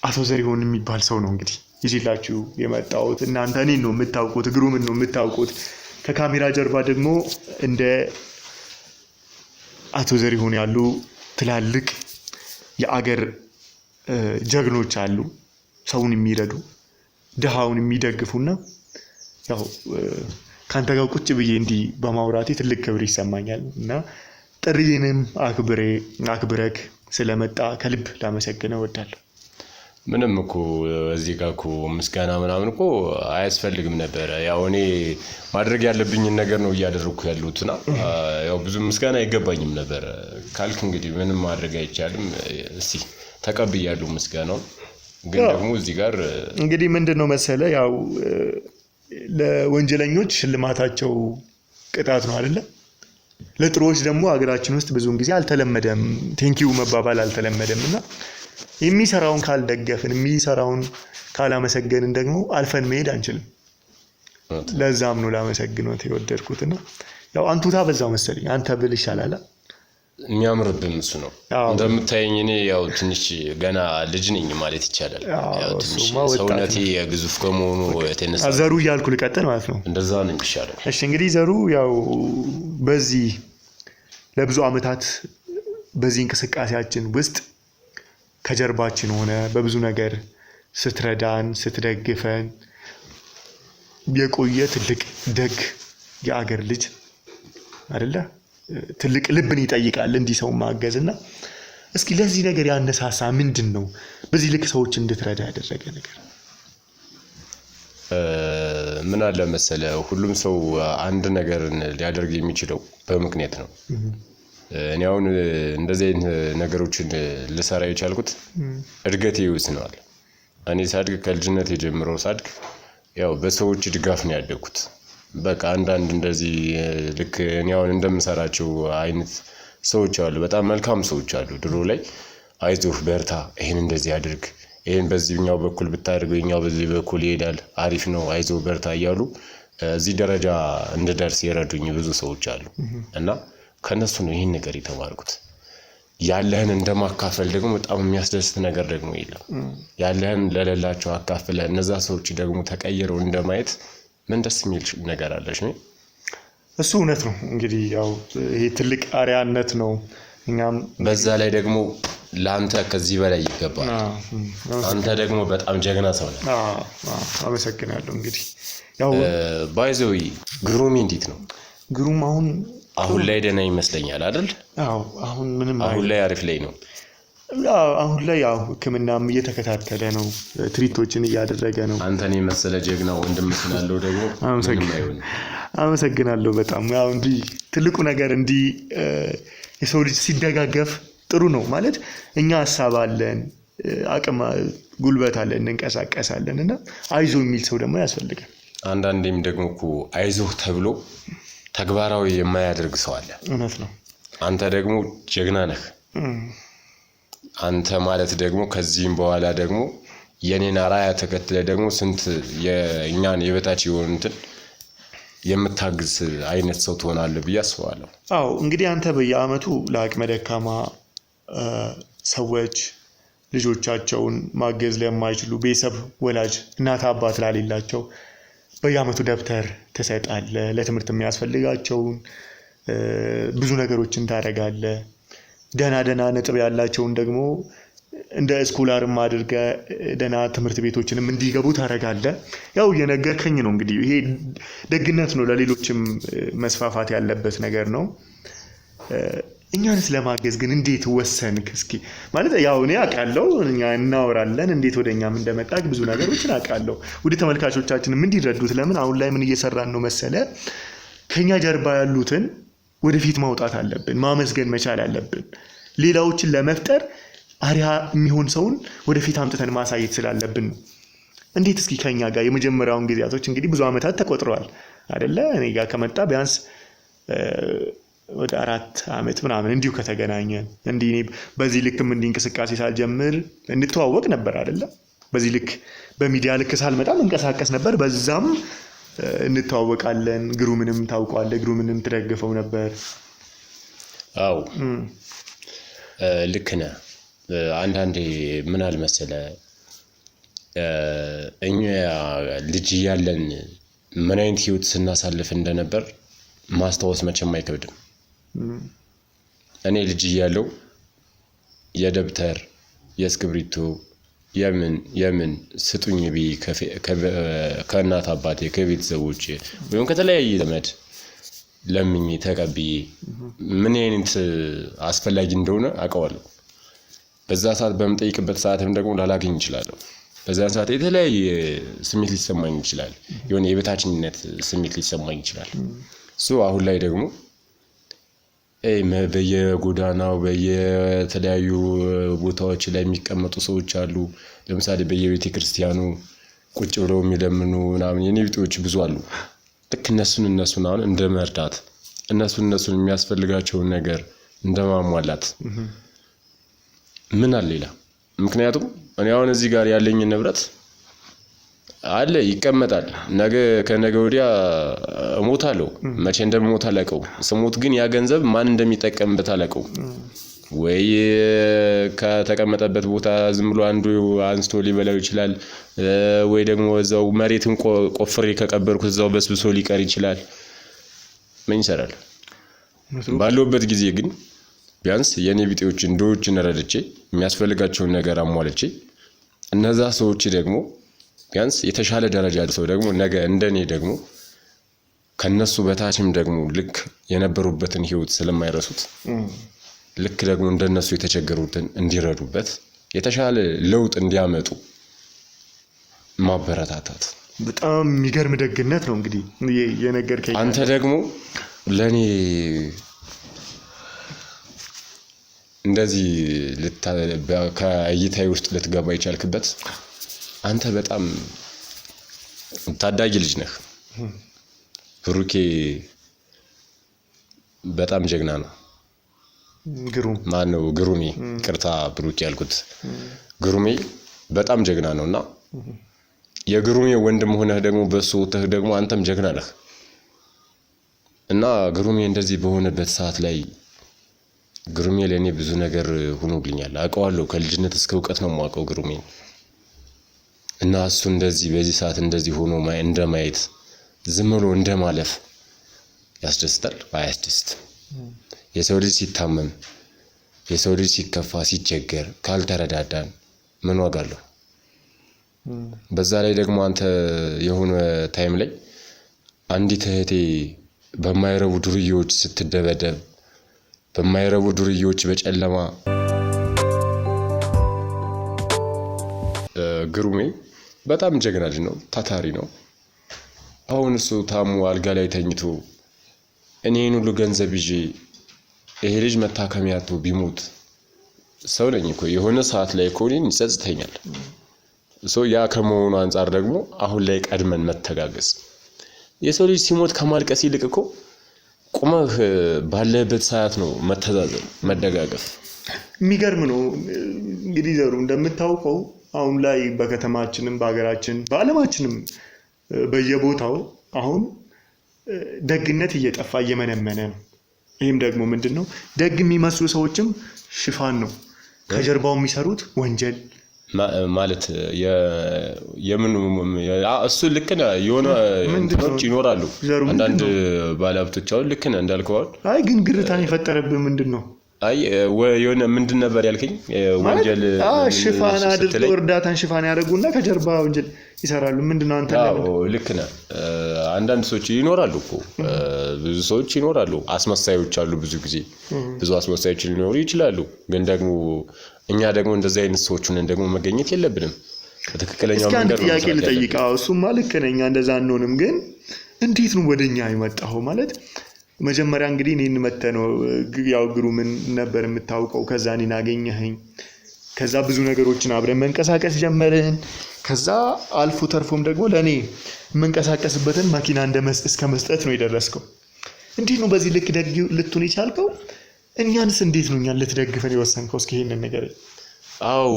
አቶ ዘሪሁን የሚባል ሰው ነው እንግዲህ ይዤላችሁ የመጣሁት። እናንተ እኔን ነው የምታውቁት፣ ግሩምን ነው የምታውቁት። ከካሜራ ጀርባ ደግሞ እንደ አቶ ዘሪሁን ያሉ ትላልቅ የአገር ጀግኖች አሉ፣ ሰውን የሚረዱ ድሃውን የሚደግፉና ያው ካንተ ጋር ቁጭ ብዬ እንዲህ በማውራቴ ትልቅ ክብር ይሰማኛል እና ጥሪዬንም አክብረክ ስለመጣ ከልብ ላመሰግነው እወዳለሁ። ምንም እኮ እዚህ ጋር እኮ ምስጋና ምናምን እኮ አያስፈልግም ነበር። ያው እኔ ማድረግ ያለብኝን ነገር ነው እያደረኩ ያሉትና ያው ብዙ ምስጋና አይገባኝም ነበር ካልክ እንግዲህ ምንም ማድረግ አይቻልም። እስቲ ተቀብያለሁ ምስጋናው። ግን ደግሞ እዚህ ጋር እንግዲህ ምንድነው መሰለ ያው ለወንጀለኞች ሽልማታቸው ቅጣት ነው አይደለ? ለጥሩዎች ደግሞ ሀገራችን ውስጥ ብዙውን ጊዜ አልተለመደም፣ ቴንኪው መባባል አልተለመደምና የሚሰራውን ካልደገፍን የሚሰራውን ካላመሰገንን ደግሞ አልፈን መሄድ አንችልም። ለዛም ነው ላመሰግነው የወደድኩትና ያው አንቱታ በዛው መሰለኝ አንተ ብል ይሻላል። የሚያምርብን እሱ ነው። እንደምታየኝ እኔ ያው ትንሽ ገና ልጅ ነኝ ማለት ይቻላል። ያው ትንሽ ሰውነቴ ግዙፍ ከመሆኑ የተነሳ ዘሩ እያልኩ ልቀጥል ማለት ነው። እንደዛ ነው የሚሻለው። እሺ እንግዲህ ዘሩ ያው በዚህ ለብዙ አመታት በዚህ እንቅስቃሴያችን ውስጥ ከጀርባችን ሆነ በብዙ ነገር ስትረዳን ስትደግፈን የቆየ ትልቅ ደግ የአገር ልጅ አይደለ? ትልቅ ልብን ይጠይቃል እንዲህ ሰው ማገዝና እስኪ ለዚህ ነገር ያነሳሳ ምንድነው? በዚህ ልክ ሰዎች እንድትረዳ ያደረገ ነገር ምን አለ መሰለ፣ ሁሉም ሰው አንድ ነገር ሊያደርግ የሚችለው በምክንያት ነው። እኔ አሁን እንደዚህ አይነት ነገሮችን ልሰራ የቻልኩት እድገቴ ይወስነዋል። እኔ ሳድግ ከልጅነት ጀምሮ ሳድግ ያው በሰዎች ድጋፍ ነው ያደግኩት። በቃ አንዳንድ እንደዚህ ልክ እኔ አሁን እንደምሰራቸው አይነት ሰዎች አሉ፣ በጣም መልካም ሰዎች አሉ። ድሮ ላይ አይዞህ በርታ፣ ይሄን እንደዚህ አድርግ፣ ይሄን በዚህኛው በኩል ብታደርገው ይሄኛው በዚህ በኩል ይሄዳል፣ አሪፍ ነው፣ አይዞህ በርታ እያሉ እዚህ ደረጃ እንድደርስ የረዱኝ ብዙ ሰዎች አሉ እና ከነሱ ነው ይሄን ነገር የተማርኩት። ያለህን እንደማካፈል ደግሞ በጣም የሚያስደስት ነገር ደግሞ የለም። ያለህን ለሌላቸው አካፍለ እነዛ ሰዎች ደግሞ ተቀይረው እንደማየት ምን ደስ የሚል ነገር አለሽ ነው። እሱ እውነት ነው። እንግዲህ ያው ይሄ ትልቅ አሪያነት ነው። እኛም በዛ ላይ ደግሞ ላንተ ከዚህ በላይ ይገባል። አንተ ደግሞ በጣም ጀግና ሰው ነህ። አመሰግናለሁ። እንግዲህ ያው ባይዘው ግሩም እንዴት ነው? ግሩም አሁን ላይ ደህና ይመስለኛል አይደል? አዎ አሁን ምንም አሁን ላይ አሪፍ ላይ ነው። አሁን ላይ ያው ሕክምናም እየተከታተለ ነው፣ ትሪቶችን እያደረገ ነው። አንተን የመሰለ ጀግና ወንድም ስላለው ደግሞ አመሰግናለሁ በጣም። ያው እንዲህ ትልቁ ነገር እንዲህ የሰው ልጅ ሲደጋገፍ ጥሩ ነው ማለት እኛ ሀሳብ አለን፣ አቅም ጉልበት አለን፣ እንንቀሳቀሳለን እና አይዞ የሚል ሰው ደግሞ ያስፈልጋል። አንዳንዴም ደግሞ እኮ አይዞህ ተብሎ ተግባራዊ የማያደርግ ሰው አለ። እውነት ነው። አንተ ደግሞ ጀግና ነህ። አንተ ማለት ደግሞ ከዚህም በኋላ ደግሞ የኔን አራያ ተከትለ ደግሞ ስንት የእኛን የበታች የሆኑትን የምታግዝ አይነት ሰው ትሆናለህ ብዬ አስባለሁ። አዎ እንግዲህ አንተ በየአመቱ ለአቅመ ደካማ ሰዎች ልጆቻቸውን ማገዝ ለማይችሉ ቤተሰብ ወላጅ እናት አባት ላሌላቸው በየአመቱ ደብተር ትሰጣለህ። ለትምህርት የሚያስፈልጋቸውን ብዙ ነገሮችን ታደርጋለህ። ደህና ነጥብ ያላቸውን ደግሞ እንደ ስኮላርም አድርገህ ደህና ትምህርት ቤቶችንም እንዲገቡ ታደርጋለህ። ያው እየነገርከኝ ነው እንግዲህ ይሄ ደግነት ነው፣ ለሌሎችም መስፋፋት ያለበት ነገር ነው። እኛንስ ለማገዝ ግን እንዴት ወሰንክ? እስኪ ማለት ያው እኔ አውቃለሁ፣ እኛ እናወራለን እንዴት ወደኛም እንደመጣክ ብዙ ነገሮችን አውቃለሁ። ውድ ተመልካቾቻችንም እንዲረዱት ለምን አሁን ላይ ምን እየሰራን ነው መሰለ፣ ከኛ ጀርባ ያሉትን ወደፊት ማውጣት አለብን፣ ማመስገን መቻል አለብን። ሌላዎችን ለመፍጠር አሪያ የሚሆን ሰውን ወደፊት አምጥተን ማሳየት ስላለብን ነው። እንዴት እስኪ ከኛ ጋር የመጀመሪያውን ጊዜያቶች እንግዲህ ብዙ አመታት ተቆጥረዋል አይደለ? እኔ ጋር ከመጣ ቢያንስ ወደ 4 አመት ምናምን እንዲሁ ከተገናኘን እንዲህ እኔ በዚህ ልክም እንዲህ እንቅስቃሴ ሳልጀምር እንተዋወቅ ነበር አይደለ? በዚህ ልክ በሚዲያ ልክ ሳልመጣ እንቀሳቀስ ነበር። በዛም እንተዋወቃለን። ግሩምንም ታውቀዋለህ፣ ግሩምንም ትደግፈው ነበር። አዎ ልክ ነህ። አንዳንዴ ምን አልመሰለ እኛ ልጅ እያለን ምን አይነት ህይወት ስናሳልፍ እንደነበር ማስታወስ መቼም አይከብድም። እኔ ልጅ እያለሁ የደብተር የእስክሪብቶ የምን ስጡኝ ብዬ ከእናት አባቴ ከቤተሰቦቼ ወይም ከተለያየ ዘመድ ለምኜ ተቀብዬ ምን አይነት አስፈላጊ እንደሆነ አውቀዋለሁ። በዛ ሰዓት በምጠይቅበት ሰዓትም ደግሞ ላላገኝ እችላለሁ። በዛን ሰዓት የተለያየ ስሜት ሊሰማኝ ይችላል። የሆነ የበታችነት ስሜት ሊሰማኝ ይችላል። አሁን ላይ ደግሞ በየጎዳናው በየተለያዩ ቦታዎች ላይ የሚቀመጡ ሰዎች አሉ። ለምሳሌ በየቤተ ክርስቲያኑ ቁጭ ብለው የሚለምኑ ምናምን የኔ ቢጤዎች ብዙ አሉ። ልክ እነሱን አሁን እንደ መርዳት እነሱን የሚያስፈልጋቸውን ነገር እንደማሟላት ምን አለ ሌላ? ምክንያቱም እኔ አሁን እዚህ ጋር ያለኝ ንብረት አለ ይቀመጣል። ከነገ ወዲያ እሞታለሁ። መቼ እንደምሞት አላውቀውም። ስሞት ግን ያ ገንዘብ ማን እንደሚጠቀምበት አላውቀውም። ወይ ከተቀመጠበት ቦታ ዝም ብሎ አንዱ አንስቶ ሊበላው ይችላል፣ ወይ ደግሞ እዛው መሬትን ቆፍሬ ከቀበርኩት እዛው በስብሶ ሊቀር ይችላል። ምን ይሰራል? ባለውበት ጊዜ ግን ቢያንስ የኔ ቢጤዎችን ዶዎችን ረድቼ የሚያስፈልጋቸውን ነገር አሟልቼ እነዛ ሰዎች ደግሞ ቢያንስ የተሻለ ደረጃ ሰው ደግሞ ነገ እንደኔ ደግሞ ከነሱ በታችም ደግሞ ልክ የነበሩበትን ህይወት ስለማይረሱት ልክ ደግሞ እንደነሱ የተቸገሩትን እንዲረዱበት የተሻለ ለውጥ እንዲያመጡ ማበረታታት በጣም የሚገርም ደግነት ነው። እንግዲህ የነገርከኝ አንተ ደግሞ ለኔ እንደዚህ ከእይታዬ ውስጥ ልትገባ ይቻልክበት አንተ በጣም ታዳጊ ልጅ ነህ። ብሩኬ በጣም ጀግና ነው። ማነው ግሩሜ? ቅርታ ብሩኬ ያልኩት ግሩሜ በጣም ጀግና ነውና የግሩሜ ወንድም ሆነህ ደግሞ በሱ ወተህ ደግሞ አንተም ጀግና ነህ እና ግሩሜ እንደዚህ በሆነበት ሰዓት ላይ ግሩሜ ለኔ ብዙ ነገር ሆኖልኛል። አውቀዋለሁ። ከልጅነት እስከ እውቀት ነው የማውቀው ግሩሜ እና እሱ እንደዚህ በዚህ ሰዓት እንደዚህ ሆኖ እንደማየት ዝም ብሎ እንደማለፍ ያስደስታል? አያስደስትም? የሰው ልጅ ሲታመም የሰው ልጅ ሲከፋ ሲቸገር ካልተረዳዳን ምን ዋጋ አለው? በዛ ላይ ደግሞ አንተ የሆነ ታይም ላይ አንዲት እህቴ በማይረቡ ዱርዬዎች ስትደበደብ በማይረቡ ዱርዬዎች በጨለማ ግሩሜ በጣም ጀግና ልጅ ነው። ታታሪ ነው። አሁን እሱ ታሞ አልጋ ላይ ተኝቶ እኔን ሁሉ ገንዘብ ይዤ ይሄ ልጅ መታከሚያ አጥቶ ቢሞት ሰው ነኝ እኮ የሆነ ሰዓት ላይ እኮ እኔን ይጸጽተኛል። ያ ከመሆኑ አንፃር ደግሞ አሁን ላይ ቀድመን መተጋገዝ የሰው ልጅ ሲሞት ከማልቀስ ይልቅ እኮ ቁመህ ባለበት ሰዓት ነው መተዛዘን መደጋገፍ። የሚገርም ነው እንግዲህ ዘሩ እንደምታውቀው አሁን ላይ በከተማችንም በአገራችን በዓለማችንም በየቦታው አሁን ደግነት እየጠፋ እየመነመነ ነው። ይህም ደግሞ ምንድነው ደግ የሚመስሉ ሰዎችም ሽፋን ነው ከጀርባው የሚሰሩት ወንጀል ማለት የምን እሱ ልክ ነው የሆነ እንትኖች ይኖራሉ አንዳንድ ባለሀብቶች አሁን ልክ ነው እንዳልከው አይ ግን ግርታን የፈጠረብህ ምንድነው አይ የሆነ ምንድን ነበር ያልከኝ ወንጀል ሽፋን አድርገው እርዳታን ሽፋን ያደርጉና ከጀርባ ወንጀል ይሰራሉ ምንድነው አንተ ልክ ነህ አንዳንድ ሰዎች ይኖራሉ እኮ ብዙ ሰዎች ይኖራሉ አስመሳዮች አሉ ብዙ አስመሳዮች ሊኖሩ ይችላሉ ግን ደግሞ እኛ ደግሞ እንደዚህ አይነት ሰዎችን ደግሞ መገኘት የለብንም በትክክለኛው መንገድ ነው ጥያቄ ልጠይቃው እሱማ ልክ ነኝ እንደዛ አንሆንም ግን እንዴት ነው ወደኛ አይመጣው ማለት መጀመሪያ እንግዲህ እኔን መተነው ያው ግሩምን ነበር የምታውቀው ከዛ እኔን አገኘኸኝ ከዛ ብዙ ነገሮችን አብረን መንቀሳቀስ ጀመርን ከዛ አልፎ ተርፎም ደግሞ ለኔ መንቀሳቀስበትን መኪና እስከ መስጠት ነው የደረስከው እንዴት ነው በዚህ ልክ ደግ ልትሆን ይቻልከው እኛንስ እንዴት ነው እኛን ልትደግፈን የወሰንከው እስኪ ይሄንን ነገር አው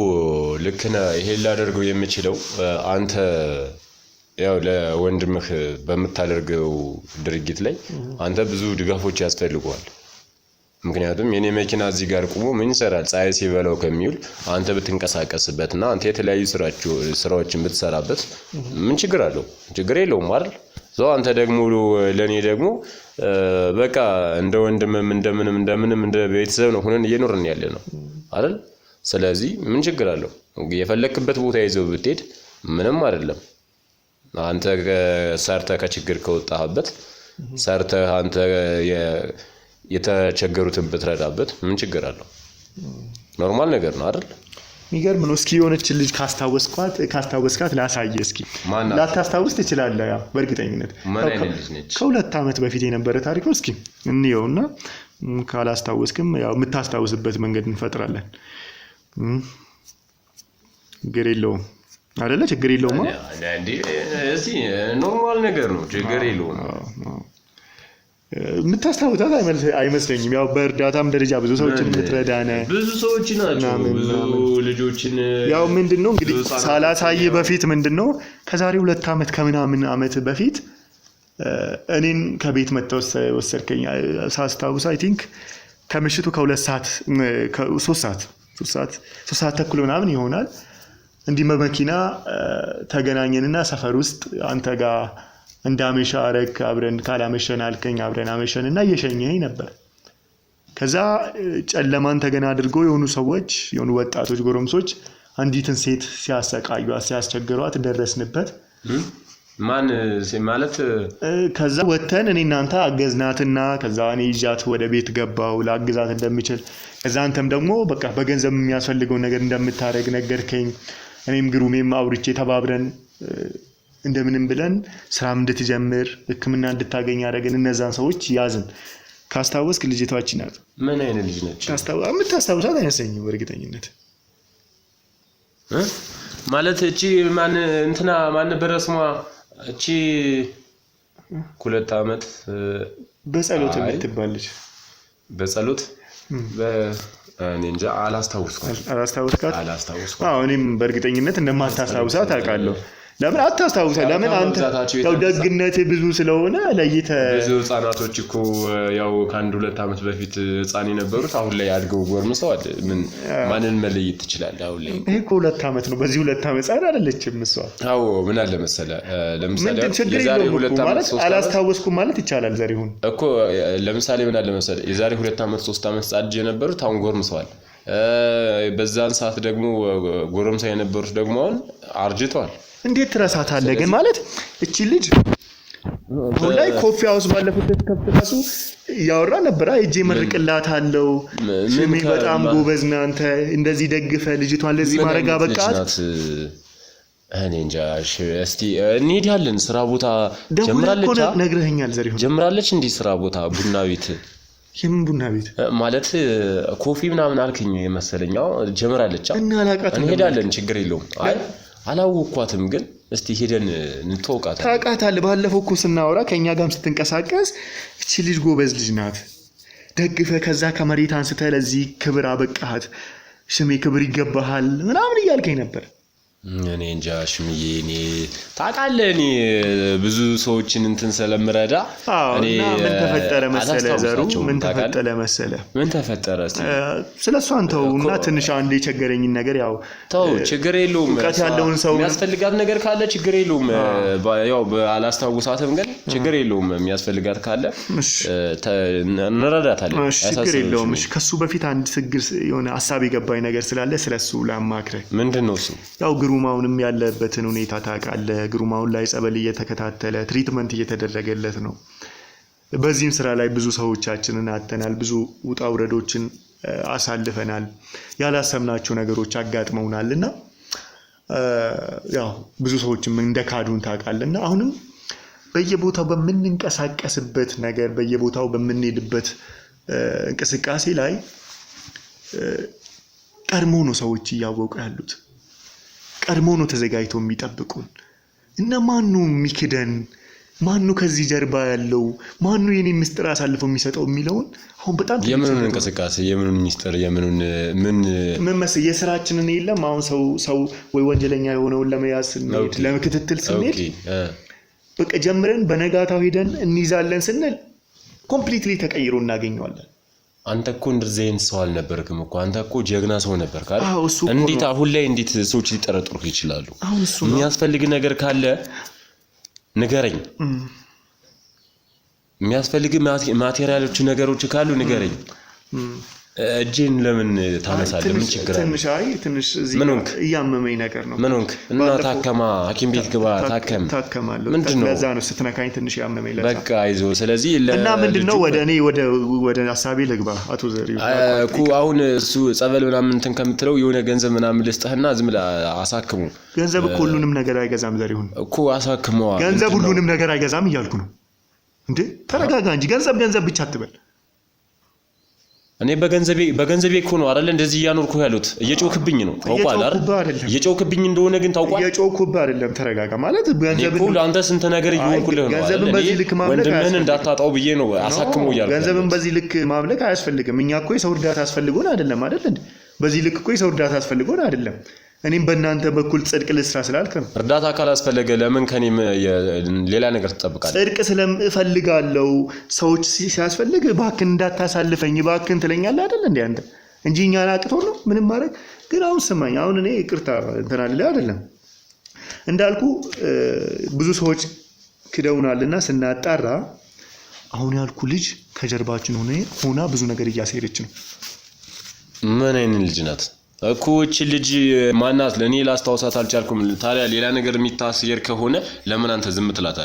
ልክ ነህ ይሄን ላደርገው የምችለው አንተ ያው ለወንድምህ በመታደርገው ድርጊት ላይ አንተ ብዙ ድጋፎች ያስፈልጋል ምክንያቱም የኔ መኪና እዚህ ጋር ቆሞ ምን ይሰራል ፀሐይ ሲበላው ከሚውል አንተ ብትንቀሳቀስበትና አንተ የተለያዩ ስራዎችን ብትሰራበት ምን ችግር አለው ችግር የለውም አይደል አንተ ደግሞ ለኔ ደግሞ በቃ እንደ ወንድምም እንደምንም እንደ ቤተሰብ ነው ሆነን እየኖርን ያለ ነው አይደል ስለዚህ ምን ችግር አለው የፈለክበት ቦታ ይዘው ብትሄድ ምንም አይደለም አንተ ሰርተህ ከችግር ከወጣህበት ሰርተህ አንተ የተቸገሩትን ብትረዳበት ምን ችግር አለው ኖርማል ነገር ነው አይደል የሚገርም ነው እስኪ የሆነች ልጅ ካስታወስካት ላሳየ እስኪ ላታስታውስ ትችላለህ ያው በእርግጠኝነት ከሁለት ዓመት በፊት የነበረ ታሪክ እስኪ እንየውና ካላስታወስክም ያው የምታስታውስበት መንገድ እንፈጥራለን ግሬለው አይደለ ችግር የለውም እንዴ እሺ ኖርማል ነገር ነው ችግር የለውም የምታስታውሳት አይመስለኝም ያው በእርዳታም ደረጃ ብዙ ሰዎችን የምትረዳነ ብዙ ሰዎች ናቸው ብዙ ልጆችን ያው ምንድነው እንግዲህ ሳላሳይ በፊት ምንድነው ከዛሬ 2 ዓመት ከምናምን ዓመት በፊት እኔን ከቤት መተው ወሰድከኝ ሳስታውስ አይ ቲንክ ከምሽቱ ከ2 ሰዓት 3 ሰዓት ተኩል ምናምን ይሆናል እንዲህ በመኪና ተገናኘንና ሰፈር ውስጥ አንተ ጋር እንዳመሻ አረክ አብረን ካላመሸን አልከኝ አብረን አመሸንና እየሸኘኝ ነበር ከዛ ጨለማን ተገና አድርጎ የሆኑ ሰዎች የሆኑ ወጣቶች ጎረምሶች አንዲትን ሴት ሲያሰቃዩት ሲያስቸግሯት ደረስንበት ማን ማለት ከዛ ወተን እኔ እናንተ አገዝናትና ከዛ እኔ ይዣት ወደ ቤት ገባው ላግዛት እንደምችል ከዛ አንተም ደግሞ በቃ በገንዘብ የሚያስፈልገው ነገር እንደምታረግ ነገርከኝ እኔም ግሩሜም አውርቼ ተባብረን እንደምንም ብለን ስራም እንድትጀምር ህክምና እንድታገኝ ያደረግን እነዛን ሰዎች ያዝን ካስታወስክ ልጅቷች ናት ምን አይነት ልጅ ነች የምታስታውሳት አይመስለኝም በእርግጠኝነት ማለት እቺ ማን እንትና ማን ነበር ስሟ እቺ 2 ዓመት በጸሎት የምትባልሽ በጸሎት እኔ እንጃ አላስታውስካት አዎ እኔም በእርግጠኝነት እንደማታስታውሳት አውቃለሁ ለምን አታስታውሰው ለምን አንተ ያው ደግነት ብዙ ስለሆነ ለይተ ብዙ ህፃናቶች እኮ ያው ከአንድ 2 ዓመት በፊት ህፃን የነበሩት አሁን ላይ አድገው ጎርምሰዋል ምን ማንን መለየት ትችላለህ አሁን ላይ ይሄ እኮ 2 ዓመት ነው በዚህ 2 ዓመት ህፃን አይደለችም እሷ አዎ ምን አለ መሰለህ ለምሳሌ የዛሬ 2 ዓመት አላስታወስኩም ማለት ይቻላል ዘሪሁን እኮ ለምሳሌ ምን አለ መሰለህ የዛሬ 2 ዓመት 3 ዓመት ህፃን የነበሩት አሁን ጎርምሰዋል በዛን ሰዓት ደግሞ ጎረምሳ የነበሩት ደግሞ አሁን አርጅተዋል እንዴት ትረሳታለህ ግን ማለት እቺ ልጅ ሁላይ ኮፊ ሃውስ ባለፈው ተከፍተ ራሱ ያወራ ነበር እጄ መርቅላታለው ሽሜ በጣም ጎበዝ ነህ አንተ እንደዚህ ደግፈ ልጅቷን ለዚህ ማረጋ በቃት እኔ እንጃ እስቲ እንሄዳለን ስራ ቦታ ጀምራለች ነግረኸኛል ዘሪሁን ጀምራለች እንዴ ስራ ቦታ ቡና ቤት የምን ቡና ቤት ማለት ኮፊ ምናምን አልከኝ መሰለኛው ጀምራለች እና አላቃት እንሄዳለን ችግር የለውም አይ አላወኳትም ግን እስቲ ሄደን እንተዋወቃታለን ታውቃታለህ ባለፈው እኮ ስናወራ ከኛ ጋርም ስትንቀሳቀስ እቺ ልጅ ጎበዝ ልጅ ናት ደግፈ ከዛ ከመሬት አንስተ ለዚህ ክብር አበቃሃት ሽሜ ክብር ይገባሃል ምናምን እያልከኝ ነበር እኔ እንጃ ሽምዬ እኔ ታውቃለህ እኔ ብዙ ሰዎችን እንትን ስለምረዳ እኔ ምን ተፈጠረ መሰለ ዘሩ ምን ተፈጠረ እስቲ ስለሷ አንተውና ትንሽ አንዴ ቸገረኝ ነገር ያው ተው ችግር የለውም ቃት ያለውን ሰው የሚያስፈልጋት ነገር ካለ ችግር የለውም ያው አላስታውሳትም ግን ችግር የለውም የሚያስፈልጋት ካለ እንረዳታለን ችግር የለውም እሺ ከሱ በፊት አንድ ችግር የሆነ ሐሳብ ይገባኝ ነገር ስላለ ስለሱ ላማክረ ምንድነው እሱ ያው ግሩማውንም ያለበትን ሁኔታ ታውቃለህ ግሩማውን ላይ ጸበል እየተከታተለ ትሪትመንት እየተደረገለት ነው በዚህም ስራ ላይ ብዙ ሰዎቻችንን አተናል ብዙ ውጣ ውረዶችን አሳልፈናል ያላሰብናቸው ነገሮች አጋጥመውናልና ያው ብዙ ሰዎችም እንደካዱን ታውቃለህና አሁንም በየቦታው በመንንቀሳቀስበት ነገር በየቦታው በመንሄድበት እንቅስቃሴ ላይ ቀድሞ ነው ሰዎች ያወቁ ያሉት ቀድሞ ነው ተዘጋጅቶ የሚጠብቁን እና ማን ነው የሚክደን ማን ነው ከዚህ ጀርባ ያለው ማን ነው የኔ ምስጥር አሳልፎ የሚሰጠው የሚለውን አሁን በጣም የምኑን እንቅስቃሴ የምኑን ሚስጥር የምኑን ምን መስየ የስራችንን የለም አሁን ሰው ወይ ወንጀለኛ የሆነውን ለመያዝ ስንሄድ ለምክትትል ስንሄድ በቃ ጀምረን በነጋታው ሄደን እንይዛለን ስንል ኮምፕሊትሊ ተቀይሮ እናገኘዋለን አንተ እኮ እንደዚህ አይነት ሰው አልነበርክም እኮ አንተ እኮ ጀግና ሰው ነበርክ አይደል እንዴት አሁን ላይ እንዴት ሰዎች ሊጠረጥሩ ይችላሉ የሚያስፈልግ ነገር ካለ ንገረኝ የሚያስፈልግ ማቴሪያሎች ነገሮች ካሉ ንገረኝ እጄን ለምን ታነሳለህ ምን ችግር አለ ትንሽ እዚህ ያመመኝ ነገር ነው ምን ሆንክ እና ታከማ ሐኪም ቤት ግባ ታከማለሁ ምንድነው ለዛ ነው ስትነካኝ ትንሽ ያመመኝ ለዛ በቃ አይዞ ስለዚህ እና ምንድነው ወደ ሐሳቤ ልግባ አቶ ዘሪው እኮ አሁን እሱ ጸበል ምናምን እንትን ከምትለው የሆነ ገንዘብ ምናምን ልስጥህና ዝም ብለህ አሳክሙ ገንዘብ እኮ ሁሉንም ነገር አይገዛም ዘሪው እኮ አሳክመዋ ገንዘብ ሁሉንም ነገር አይገዛም እያልኩ ነው እንዴ ተረጋጋ እንጂ ገንዘብ ብቻ አትበል እኔ በገንዘቤ እኮ ነው አይደል እንደዚህ ያኖርኩ ያሉት እየጮክብኝ ነው ታውቃለህ አይደል እየጮክብኝ እንደሆነ ግን ታውቃለህ እየጮክኩብህ አይደለም ተረጋጋ ማለት ገንዘብ ሁሉ አንተ ስንት ነገር ይሆንኩልህ ነው ገንዘብን በዚህ ልክ ማምለክ ወንድምህን እንዳታጣው ብዬ ነው አሳክመው ያልኩት ገንዘብን በዚህ ልክ ማምለክ አያስፈልግም እኛ እኮ የሰው እርዳታ አስፈልጎን አይደለም አይደል እንዴ በዚህ ልክ እኮ የሰው እርዳታ አስፈልጎን አይደለም እኔም በእናንተ በኩል ጽድቅ ልስራ ስላልክ ነው እርዳታ ካላስፈለገ ለምን ከኔ ሌላ ነገር ትጠብቃለህ ጽድቅ ስለምፈልጋለው ሰዎች ሲያስፈልግ ባክን እንዳታሳልፈኝ ባክን ትለኛለህ አይደል እንዴ አንተ እንጂ እኛን አቅቶ ነው ምንም ማድረግ ግን አሁን ስማኝ አሁን እኔ ይቅርታ እንተና አይደለም እንዳልኩ ብዙ ሰዎች ክደውናልና ስናጣራ አሁን ያልኩ ልጅ ከጀርባችን ሆና ብዙ ነገር እያሰረች ነው ምን አይነት ልጅ ናት እኮ እቺ ልጅ ማናት ለኔ ላስታውሳት አልቻልኩም ታዲያ ሌላ ነገር የሚታስየር ከሆነ ለምን አንተ ዝም ትላታለህ